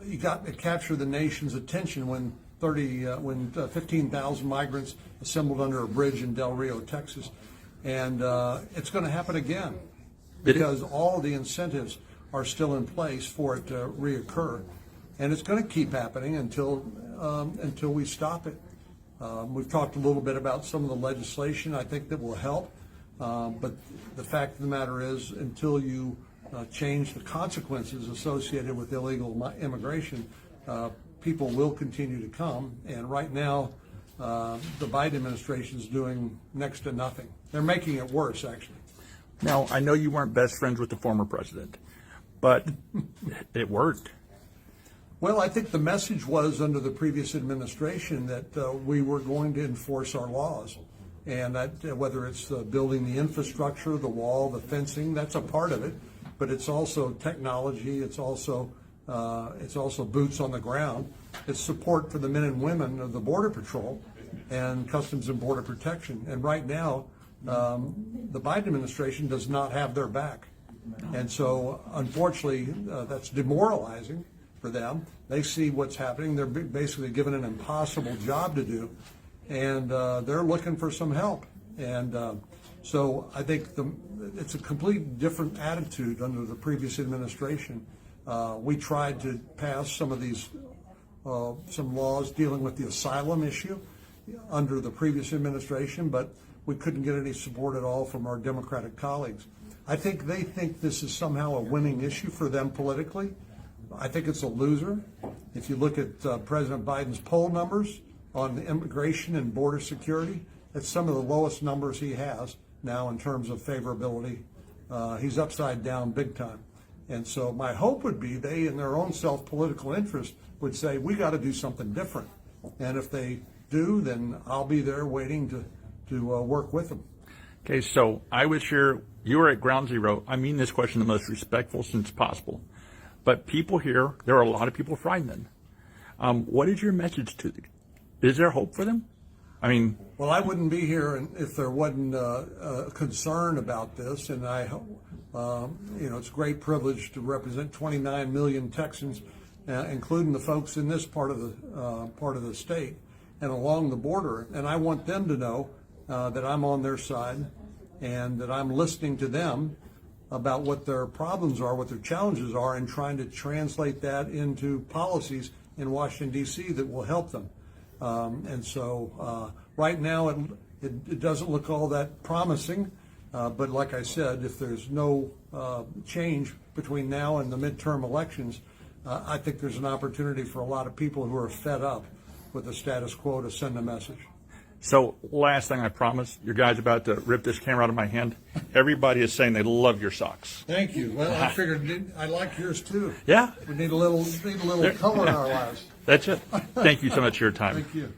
it captured the nation's attention when 15,000 migrants assembled under a bridge in Del Rio, Texas, and it's going to happen again because all the incentives are still in place for it to reoccur, and it's going to keep happening until we stop it. We've talked a little bit about some of the legislation I think that will help, but the fact of the matter is, until you change the consequences associated with illegal immigration, people will continue to come. And right now, the Biden administration is doing next to nothing. They're making it worse, actually. Now, I know you weren't best friends with the former president, but it worked. Well, I think the message was under the previous administration that we were going to enforce our laws, and that whether it's building the infrastructure, the wall, the fencing, that's a part of it, but it's also technology, it's also boots on the ground, it's support for the men and women of the Border Patrol and Customs and Border Protection. And right now, the Biden administration does not have their back, and so unfortunately, that's demoralizing for them. They see what's happening. They're basically given an impossible job to do, and they're looking for some help. And so I think it's a completely different attitude under the previous administration. We tried to pass some of these some laws dealing with the asylum issue under the previous administration, but we couldn't get any support at all from our Democratic colleagues. I think they think this is somehow a winning issue for them politically. I think it's a loser. If you look at President Biden's poll numbers on immigration and border security, it's some of the lowest numbers he has now in terms of favorability. He's upside down big time. And so my hope would be they, in their own self-political interest, would say, we got to do something different. And if they do, then I'll be there waiting to work with them. Okay, so I was here, you were at ground zero. I mean this question the most respectful since possible. But people here, there are a lot of people frightened. What is your message to them? Is there hope for them? I mean, well, I wouldn't be here if there wasn't a concern about this, and it's a great privilege to represent 29 million Texans, including the folks in this part of the state and along the border. And I want them to know that I'm on their side and that I'm listening to them about what their problems are, what their challenges are, and trying to translate that into policies in Washington, D.C. that will help them. And so right now it doesn't look all that promising, but like I said, if there's no change between now and the midterm elections, I think there's an opportunity for a lot of people who are fed up with the status quo to send a message. So last thing, I promise, you guys about to rip this camera out of my hand. Everybody is saying they love your socks. Thank you. Well, I figured I like yours too. Yeah. We need a little color in our lives. That's it. Thank you so much for your time. Thank you.